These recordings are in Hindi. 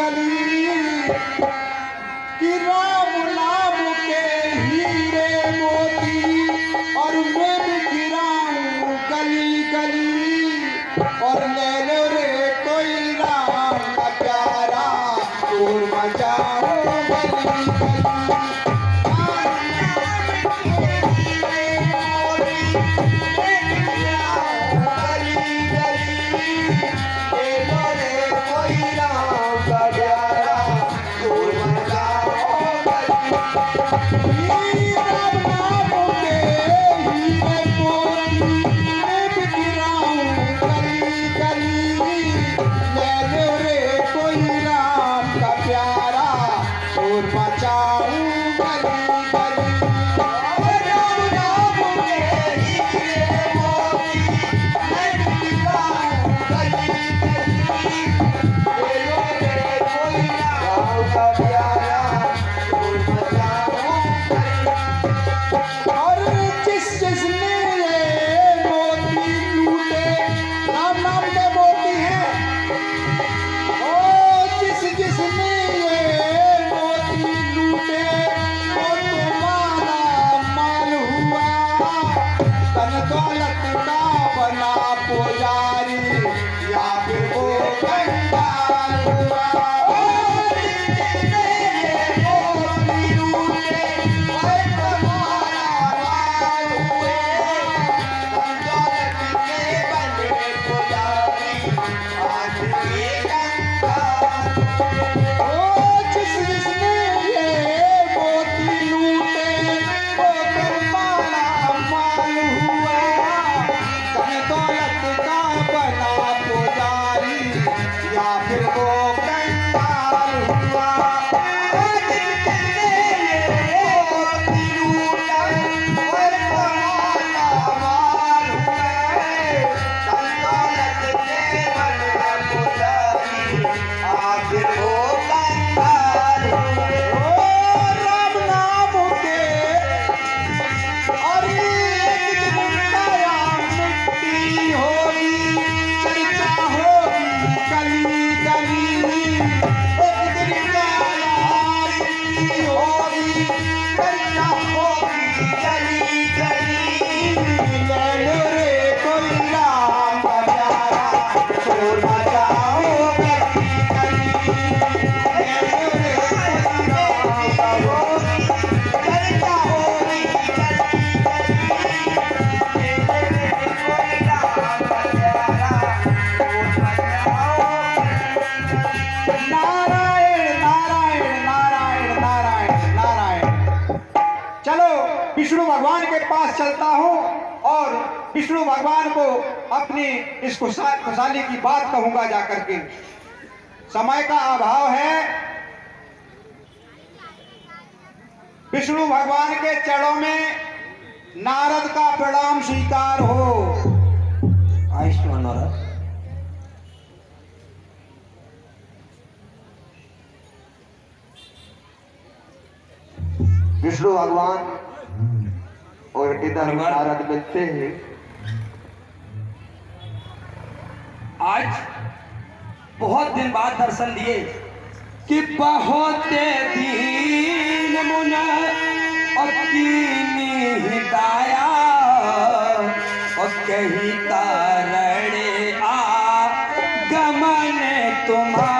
गली कि राम नाम के हीरे मोती और मैं भी गिराऊं गली गली और ले लो रे कोई राम का प्यारा शोर मचाओ गली गली। विष्णु भगवान के पास चलता हूँ और विष्णु भगवान को अपनी इस खुशहाली की बात कहूंगा जाकर के। समय का अभाव है। विष्णु भगवान के चरणों में नारद का प्रणाम स्वीकार हो। आयुष्मान नारद। विष्णु भगवान और इधर नारद मिलते हैं। आज बहुत दिन बाद दर्शन दिए कि बहुत दीन मुन और कीनी हिदाया और कही तारणे आ गमन तुम्हारा।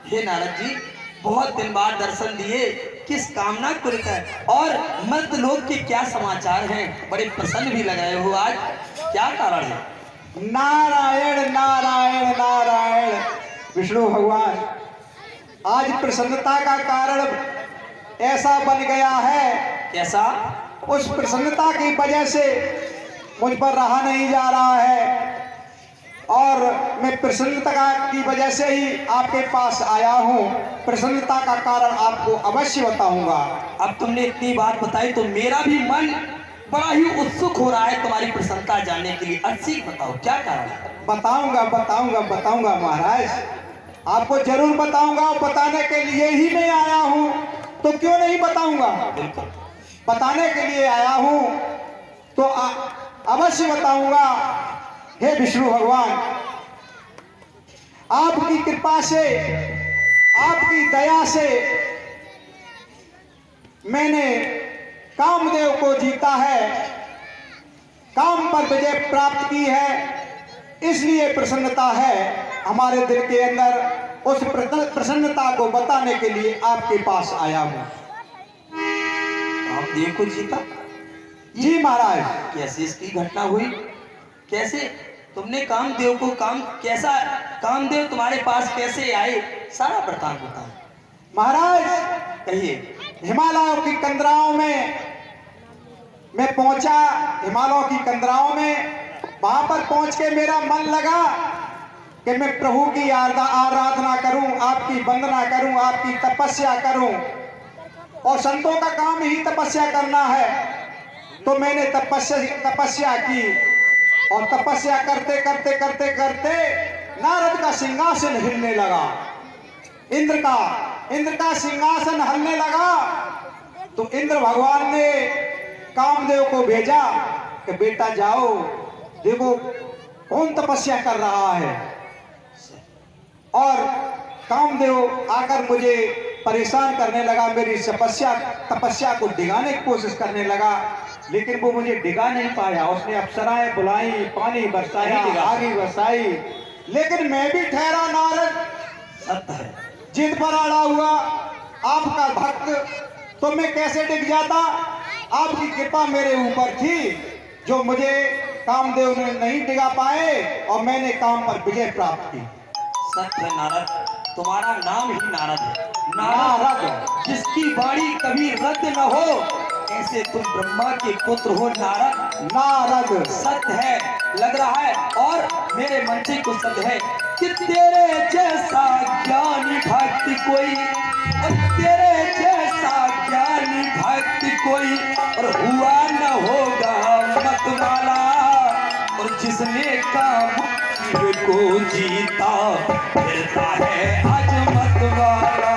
हे नारद जी, बहुत दिन बाद दर्शन दिए, किस कामना को लेकर और मर्द लोग के क्या समाचार हैं? बड़े प्रसन्न भी लग रहे हो आज, क्या कारण है? नारायण नारायण नारायण। विष्णु भगवान, आज प्रसन्नता का कारण ऐसा बन गया है। कैसा? उस प्रसन्नता की वजह से मुझ पर रहा नहीं जा रहा है और मैं प्रसन्नता की वजह से ही आपके पास आया हूँ। प्रसन्नता का कारण आपको अवश्य बताऊंगा। अब तुमने इतनी बात बताई तो मेरा भी मन बड़ा ही उत्सुक हो रहा है तुम्हारी प्रसन्नता जानने के लिए। अच्छी बताओ क्या कारण है? बताऊंगा महाराज, आपको जरूर बताऊंगा। बताने के लिए ही मैं आया हूँ, तो क्यों नहीं बताऊंगा। बिल्कुल बताने के लिए आया हूँ तो अवश्य बताऊंगा। हे विष्णु भगवान, आपकी कृपा से, आपकी दया से मैंने कामदेव को जीता है, काम पर विजय प्राप्त की है, इसलिए प्रसन्नता है हमारे दिल के अंदर। उस प्रसन्नता को बताने के लिए आपके पास आया हूँ। कामदेव को जीता? जी महाराज। कैसे इसकी घटना हुई? कैसे तुमने कामदेव को कैसा कामदेव तुम्हारे पास कैसे आए? सारा वृतांत बताओ महाराज। कहिए। हिमालयों की कंदराओं में मैं पहुंचा, हिमालयों की कंदराओं में। वहां पर पहुंच के मेरा मन लगा कि मैं प्रभु की आराधना करूं, आपकी वंदना करूं, आपकी तपस्या करूं। और संतों का काम ही तपस्या करना है। तो मैंने तपस्या की और तपस्या करते करते करते करते नारद का सिंहासन हिलने लगा। इंद्र का सिंहासन हिलने लगा। तो इंद्र भगवान ने कामदेव को भेजा कि बेटा जाओ, देखो कौन तपस्या कर रहा है। और कामदेव आकर मुझे परेशान करने लगा, मेरी तपस्या को डिगाने की कोशिश करने लगा, लेकिन वो मुझे डिगा नहीं पाया। उसने अप्सराएं बुलाई, पानी बरसाया, आग बरसाई, लेकिन मैं भी ठहरा नारद। सत्य है, जिद पर अड़ा हुआ, आपका भक्त, तो मैं कैसे डिग जाता। आपकी कृपा मेरे ऊपर थी, जो मुझे कामदेव ने नहीं डिगा पाए और मैंने काम पर विजय प्राप्त की। सत्य नारद, तुम्हारा नाम ही नारद है। नारद, जिसकी वाणी कभी रद्द न हो, ऐसे तुम ब्रह्मा के पुत्र हो नारद। नारद सत्य है, लग रहा है। और मेरे मन से कुछ सत्य है कि तेरे जैसा ज्ञानी भक्त कोई, और तेरे जैसा ज्ञानी भक्त कोई और हुआ न होगा मत वाला। और जिसने काम को जीता फिरता है अजमत वाला।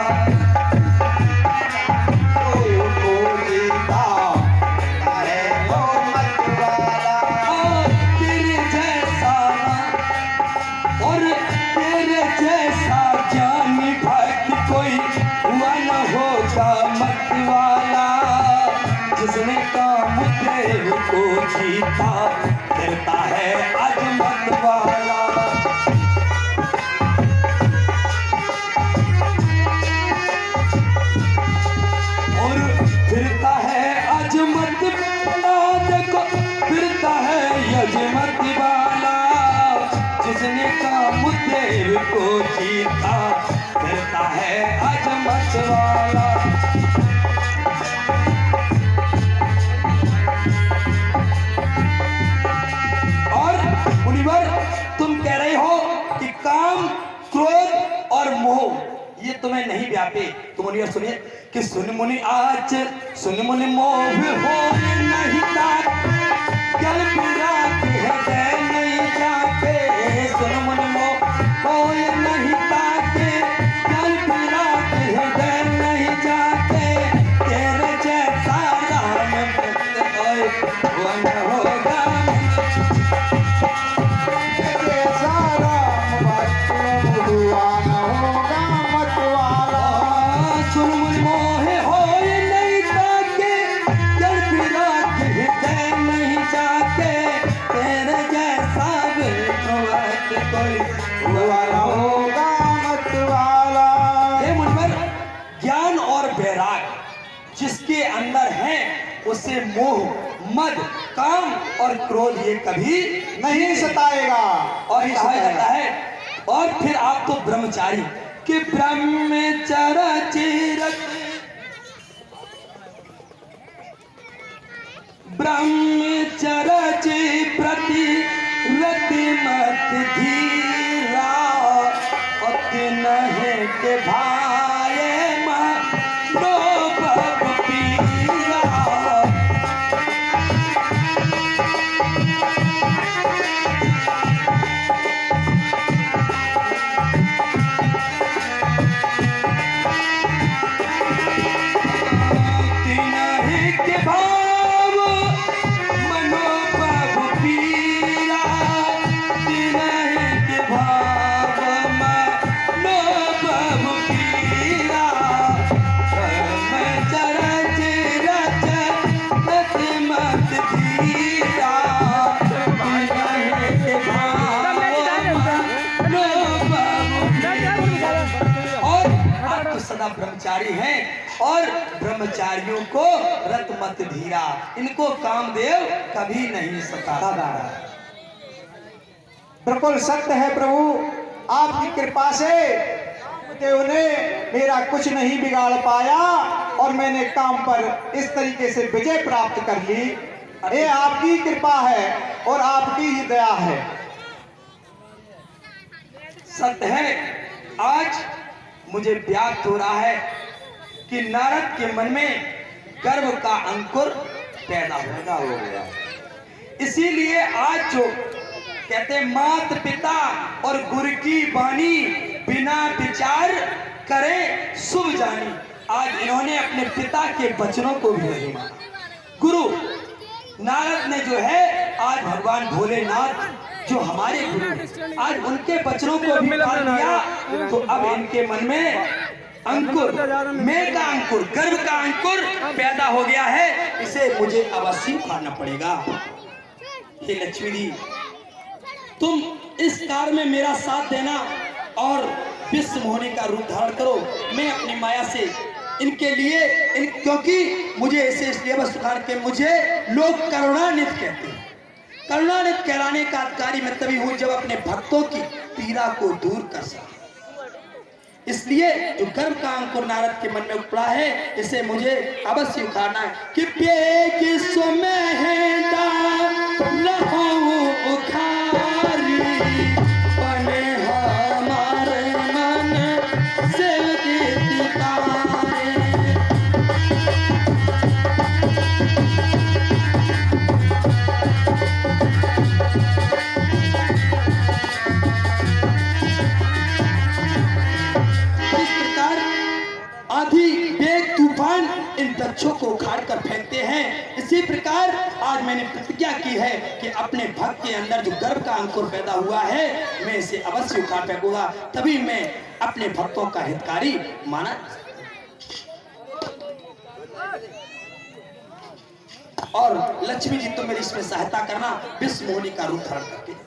जिसने कामदेव को जीता फिरता है अजमत वाला। और फिरता है अजमत वाला, देखो फिरता है अजमत वाला। जिसने कामदेव को जीता फिरता है अजमत वाला। तुम कह रहे हो कि काम, क्रोध और मोह ये तुम्हें नहीं व्यापे। तुम मुनि सुनिए कि सुन मुनि आज, सुन मुनि मोह हो नहीं ताक, जल पिरात हृदय नहीं जाके। सुन मुनि मोह हो नहीं ताके, जल पिरात हृदय नहीं जाके। तेरे जैसा राम भक्त वन होगा। ज्ञान और वैराग जिसके अंदर है उसे मोह, मद, काम और क्रोध ये कभी नहीं सताएगा। और कहा जाता है, और फिर आप तो ब्रह्मचारी कि ब्रह्मचर्य चिरत ब्रह्मचर्य प्रति रति मत धीरा, अतिन है के भाई मनो बब पीरा। सदा ब्रह्मचारी हैं और ब्रह्मचारियों को रत मत धीरा, इनको कामदेव कभी नहीं सताता। बिल्कुल सत्य है प्रभु, आपकी कृपा से देव ने मेरा कुछ नहीं बिगाड़ पाया और मैंने काम पर इस तरीके से विजय प्राप्त कर ली। ये आपकी कृपा है और आपकी ही दया है। सत्य है, आज मुझे व्याप्त हो रहा है कि नारद के मन में गर्व का अंकुर पैदा हो गया। इसीलिए आज जो कहते माता पिता और गुरु की वाणी बिना विचार करे शुभ जानी, आज इन्होंने अपने पिता के वचनों को भी नहीं माना। गुरु नारद ने जो है आज भगवान भोलेनाथ जो हमारे गुरु, आज उनके वचनों को भी मान लिया, तो अब इनके मन में अंकुर, मैं का अंकुर, गर्व का अंकुर पैदा हो गया है। इसे मुझे अवश्य उखाड़ना पड़ेगा। हे लक्ष्मी जी, तुम इस कार्य में मेरा साथ देना और विश्व मोहनी का रूप धारण करो। मैं अपनी माया से इनके लिए क्योंकि मुझे इसे इसलिए बस उखाड़ के मुझे लोग करुणानित कहते हैं। करुणानित कहलाने का अधिकारी मैं तभी हूं जब अपने भक्तों की पीड़ा को दूर कर सकूं। इसलिए जो गर्व का अंकुर नारद के मन में उपड़ा है, इसे मुझे अवश्य उखाड़ना है कि बेग सुमेहदा रहूं उखारी, बने हमारे मन से दीदारे। इन वृक्षों को उखाड़ कर फेंकते हैं। इसी प्रकार आज मैंने प्रतिज्ञा की है कि अपने भक्त के अंदर जो गर्व का अंकुर पैदा हुआ है, मैं इसे अवश्य उखाड़ फेंकूंगा, तभी मैं अपने भक्तों का हितकारी माना। और लक्ष्मी जी तुम मेरी इसमें सहायता करना, विश्व मोहनी का रूप धारण करके।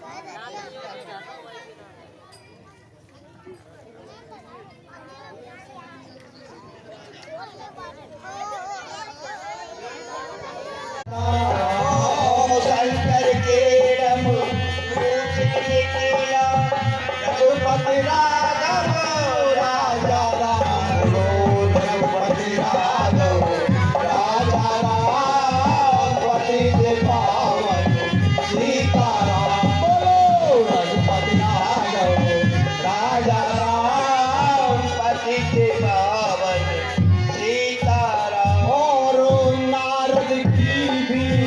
और नारद की भी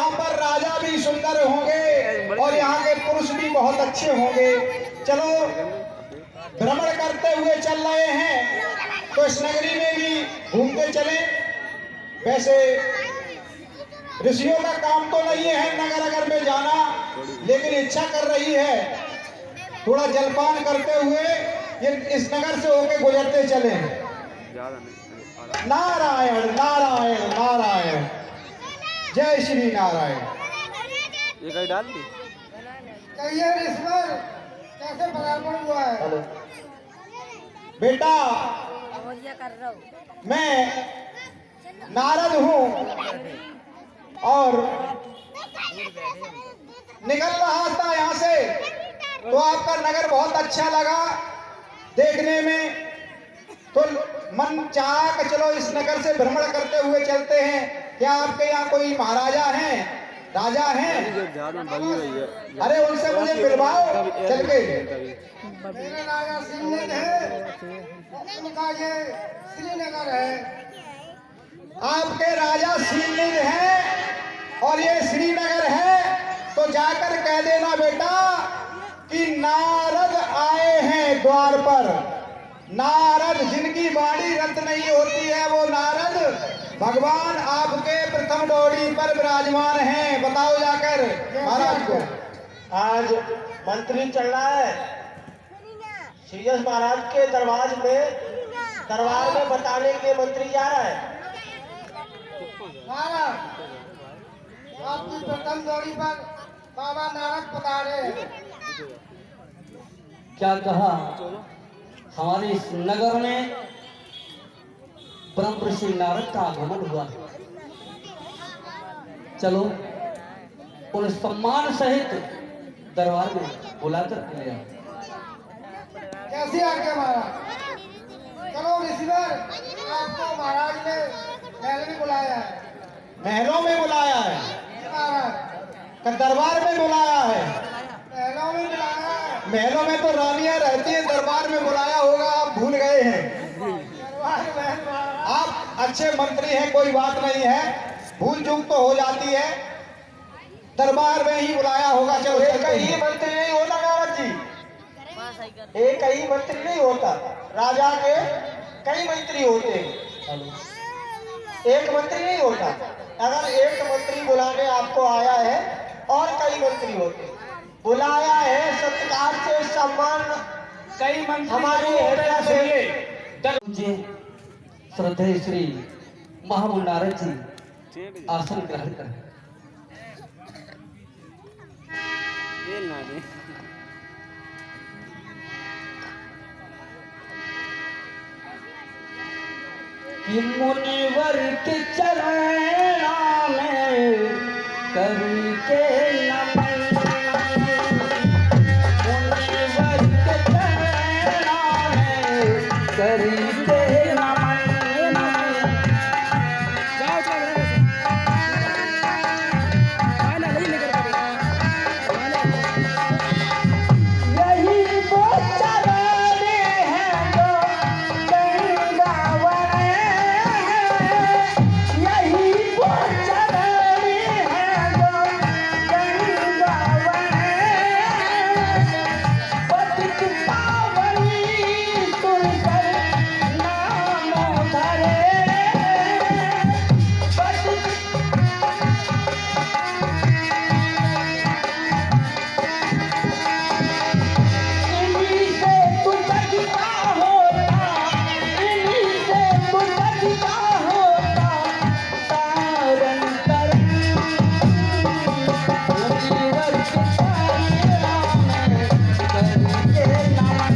यहाँ पर राजा भी सुंदर होंगे और यहाँ के पुरुष भी बहुत अच्छे होंगे। चलो भ्रमण करते हुए चल रहे हैं तो इस नगरी में भी घूमते चलें। वैसे ऋषियों का काम तो नहीं है नगर अगर में जाना, लेकिन इच्छा कर रही है थोड़ा जलपान करते हुए ये इस नगर से होके गुजरते चले। नारायण नारायण नारायण, जय श्री नारायण। ये कहीं डाल दी। कहिए ऋषिवर, कैसे पदार्पण हुआ है? बेटा कर रहा हूँ। मैं नारद हूँ और निकल रहा था यहाँ से, तो आपका नगर बहुत अच्छा लगा देखने में, तो मन चाहा कि चलो इस नगर से भ्रमण करते हुए चलते हैं। क्या आपके यहाँ कोई महाराजा हैं, राजा हैं? अरे उनसे मुझे मिलवाओ चल के। मेरे राजा श्रीनगर है, उनका ये श्रीनगर है। आपके राजा श्रीनगर है और ये श्रीनगर है, तो जाकर कह देना बेटा कि नारद आए हैं द्वार पर। नारद जिनकी वाणी रद्द नहीं होती है, वो नारद भगवान आपके प्रथम डोरी पर विराजमान हैं। बताओ जाकर महाराज को। आज मंत्री चल रहा है श्रीयस महाराज के दरबार में बताने के मंत्री जा रहा है। महाराज, आपकी प्रथम दौड़ी पर बाबा नारद पधारे। क्या कहा? हमारे इस नगर में ब्रह्म ऋषि नारद का आगमन हुआ। चलो उन सम्मान सहित दरबार में बुलाकर ले आओ। कैसी आज्ञा महाराज? चलो ऋषिवर, आपको महाराज ने महल में बुलाया है। महलों में बुलाया है, महाराज दरबार में बुलाया है। महलों में बुलाया है। महलों में तो रानियां रहती हैं, दरबार में बुलाया होगा, आप भूल गए हैं। दरबार महल महाराज। आप अच्छे मंत्री हैं, कोई बात नहीं है, भूल चूक तो हो जाती है। दरबार में ही बुलाया होगा। चलो एक ही मंत्री नहीं होता नारद जी, एक ही मंत्री नहीं होता, राजा के कई मंत्री होते हैं, एक मंत्री नहीं होता। अगर एक मंत्री बुलाने आपको आया है और कई मंत्री होते, बुलाया है सत्कार से, सम्मान कई मंत्री हमारी हृदय से। श्रद्धेय श्री महामुनि नारद जी आसन ग्रहण करें। कि मुनिवर के चरणों में करके नमन, मुनिवर के चरणों में करके नमन। यही वो चरण है जो गंगावन है, यही वो चरण है जो गंगावन है। पतित पावनी तुलकर नाम धरे, पतित इन्हीं से तुझका होता, इन्हीं से तुझका होता तारण तरन। मुनिवर के चरणों में करके नमन।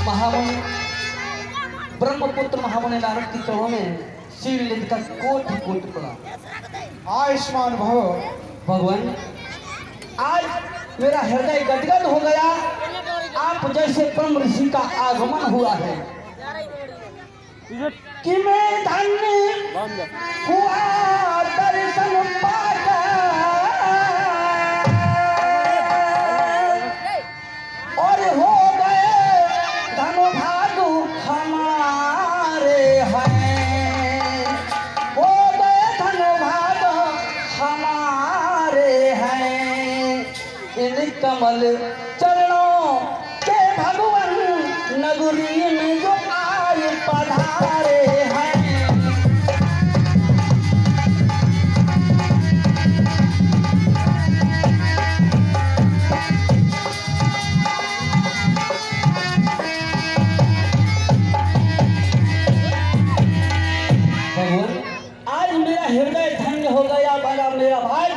महामुनि ब्रह्मपुत्र महामुनि नारद की चरणों में सिर लेकर कोटि कोटि प्रणाम। आयुष्मान भव। भगवान, आज मेरा हृदय गदगद हो गया, आप जैसे ब्रह्म ऋषि का आगमन हुआ है कि मैं धन्य हुआ दर्शन पाकर। इन कमल चरणों के भगवान नगरी में जो आए पधारे हैं। आज मेरा हृदय धन्य हो गया बड़ा मेरा भाई,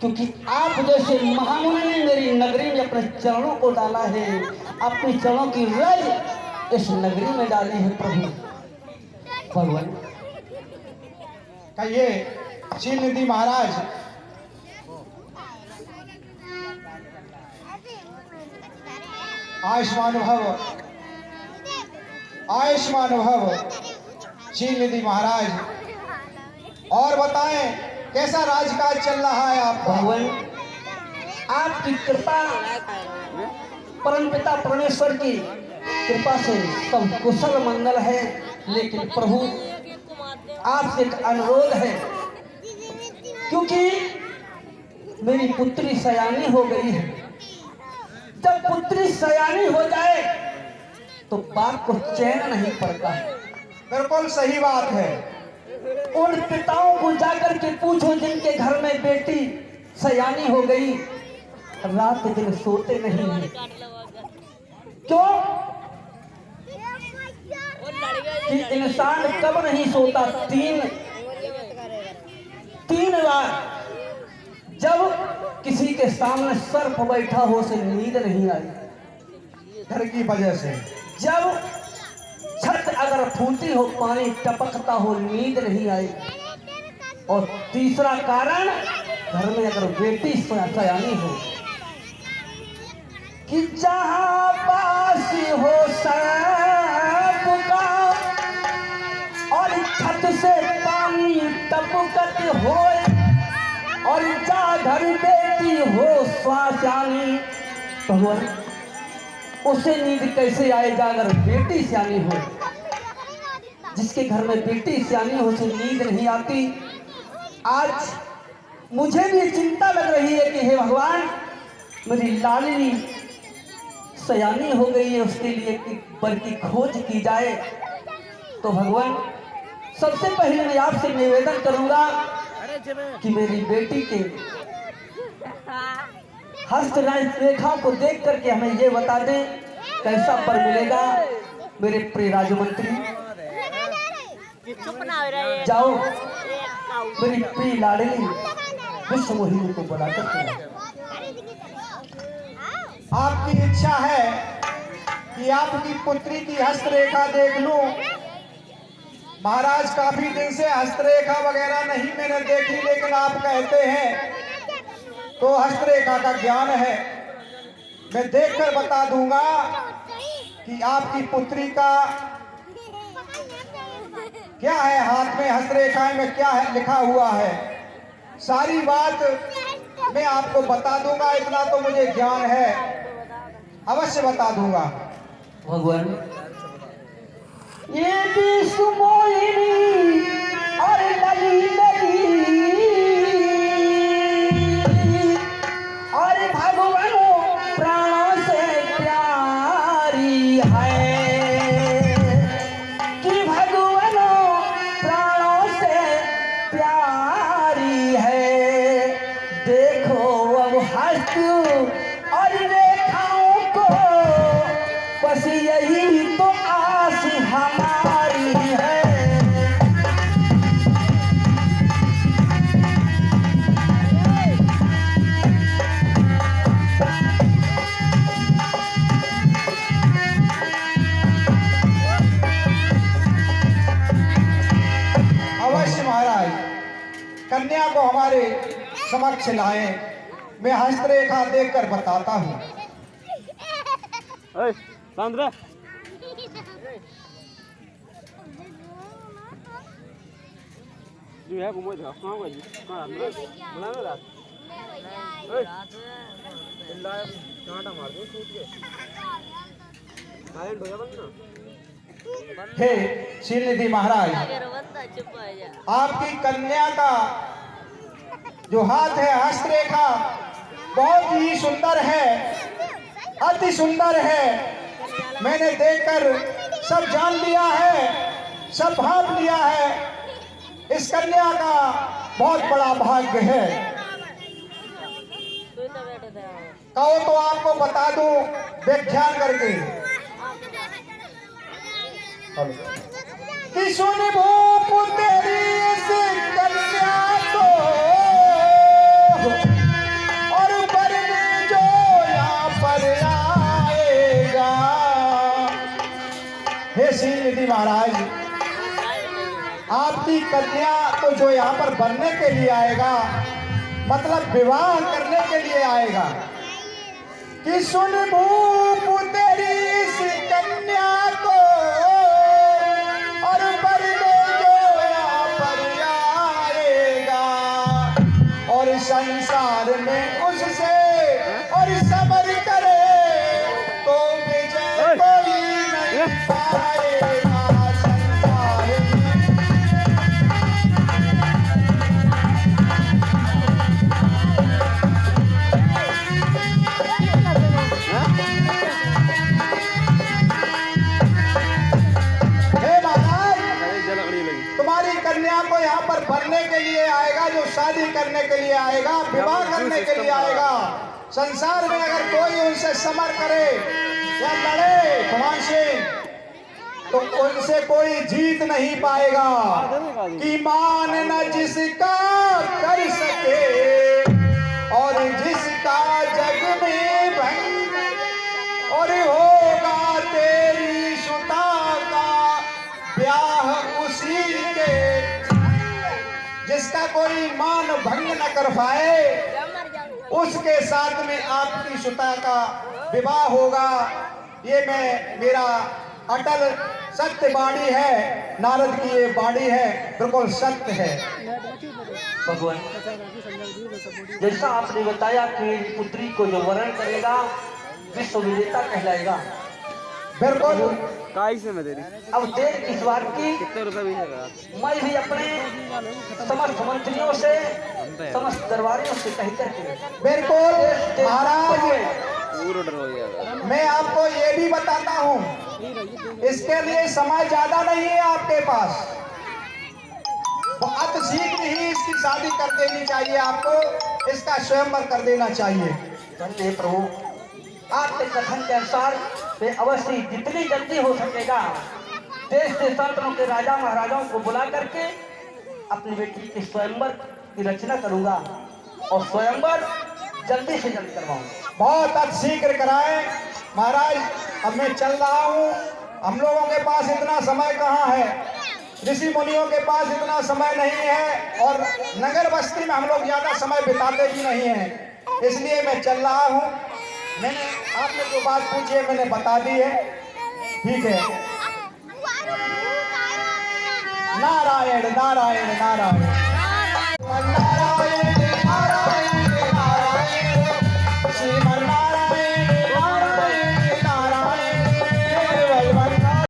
क्योंकि आप जैसे महामुनि ने मेरी नगरी में अपने चरणों को डाला है, अपने चरणों की रज इस नगरी में डाली है प्रभु भगवान। कहिए शील निधि महाराज, आयुष्मान भव, आयुष्मान भव शील निधि महाराज। और बताएं कैसा राजकाज चल रहा है आपका? भगवान आपकी कृपा, परमपिता परमेश्वर की कृपा से सब कुशल मंगल है। लेकिन प्रभु आपसे एक अनुरोध है, क्योंकि मेरी पुत्री सयानी हो गई है। जब पुत्री सयानी हो जाए तो बाप को चैन नहीं पड़ता है। बिल्कुल सही बात है। उन पिताओं को जाकर के पूछो जिनके घर में बेटी सयानी हो गई, रात दिन सोते नहीं हैं। क्यों? कि इंसान कब नहीं सोता? तीन बार जब किसी के सामने सर्प बैठा हो उसे नींद नहीं आई, घर की वजह से। जब छत अगर फूटी हो, पानी टपकता हो, नींद नहीं आई। और तीसरा कारण, घर में अगर बेटी सयानी हो, कि जहां पास हो सबका और छत से पानी टपकत हो, और जा घर बेटी हो सयानी, भगवान उसे नींद कैसे आएगा अगर बेटी सियानी हो? जिसके घर में बेटी सियानी हो उसे नींद नहीं आती। आज मुझे भी चिंता लग रही है कि हे भगवान, मेरी लाडली सयानी हो गई है, उसके लिए बल्कि खोज की जाए। तो भगवान सबसे पहले मैं आपसे निवेदन करूंगा कि मेरी बेटी के हस्त रेखाओं को देख करके हमें ये बता दें कैसा पर मिलेगा। मेरे प्रिय राज्यमंत्री जाओ, मेरी प्रिय लाडली विश्व मोहिनी को बुला करके आपकी इच्छा है कि आपकी पुत्री की हस्तरेखा देख लूं। महाराज काफी दिन से हस्तरेखा वगैरह नहीं मैंने देखी, लेकिन आप कहते हैं तो हस्तरेखा का ज्ञान है। मैं देखकर बता दूंगा कि आपकी पुत्री का क्या है, हाथ में हस्तरेखा में क्या है लिखा हुआ है। सारी बात मैं आपको बता दूंगा, इतना तो मुझे ज्ञान है, अवश्य बता दूंगा। भगवान ये विश्व मोहिनी और लली और भगवान प्राणों से प्यारी है, कि भगवान प्राणों से प्यारी है। देखो अब हस्त और रेखाओं को, बस यही तो आस हमारी है। अवश्य महाराज, कन्या को हमारे समक्ष लाएं, मैं हस्तरेखा देखकर बताता हूँ। सांद्रा जो है घूमो था कहां गई कहां बुला ना रात ओए चिल्ला कांटा मार दो सूट के साइलेंट हो जा बंद। हे शीलनिधि महाराज, आपकी कन्या का जो हाथ है हस्तरेखा बहुत ही सुंदर है, अति सुंदर है। मैंने देखकर सब जान लिया है, सब भाप लिया है। इस कन्या का बहुत बड़ा भाग्य है। कहो तो आपको बता दूं व्याख्यान करके कि सुन भूप तेरी इस कन्या को और बरने जो यहाँ पर आएगा। हे श्रीनिधि महाराज, आपकी कन्या को जो यहाँ पर बनने के लिए आएगा, मतलब विवाह करने के लिए आएगा, कि सुन भूप तेरी इस कन्या को और बरने जो यहाँ पर आएगा और संसार में उससे और सबर करे तो विजय कोई नहीं पाएगा। संसार में तुम्हारी कन्या को यहाँ पर भरने के लिए आएगा, जो शादी करने के लिए आएगा, विवाह करने के लिए आएगा। संसार में अगर कोई उनसे समर करे या लड़े भगवान से, तो उनसे कोई जीत नहीं पाएगा। कि मान न जिसका कर सके और जिसका जग में भंग, और होगा तेरी सुता का ब्याह उसी के। जिसका कोई मान भंग न कर पाए, उसके साथ में आपकी सुता का विवाह होगा। ये मेरा अटल सत्य वाणी है, नारद की ये वाणी है, बिल्कुल सत्य है। भगवान, जैसा आपने बताया कि पुत्री को जो वरण करेगा विश्व विजेता कहलाएगा, बिल्कुल। काई से मैं तेरी अब देर किस बात की, कितने रुपए भी है? मैं भी अपने समस्त मंत्रियों से, समस्त दरबारियों से कहकर के बिल्कुल महाराज, पूरा डर हो गया। मैं आपको ये भी बताता हूँ, इसके लिए समय ज्यादा नहीं है आपके पास। बहुत शीघ्र ही इसकी शादी कर देनी चाहिए आपको, इसका स्वयंवर कर देना चाहिए। धन्य प्रभु, आपके कथन के अनुसार वे अवश्य जितनी जल्दी हो सकेगा देश देशांतरों के राजा महाराजाओं को बुला करके अपनी बेटी के स्वयंवर की रचना करूंगा और स्वयंवर जल्दी से जल्द करवाऊंगा। बहुत अतिशीघ्र कराएं महाराज। अब मैं चल रहा हूँ, हम लोगों के पास इतना समय कहाँ है, ऋषि मुनियों के पास इतना समय नहीं है, और नगर बस्ती में हम लोग ज्यादा समय बिताते भी नहीं हैं, इसलिए मैं चल रहा हूँ। मैंने आपने जो बात पूछी है मैंने बता दी है, ठीक है। नारायण नारायण नारायण नारायण।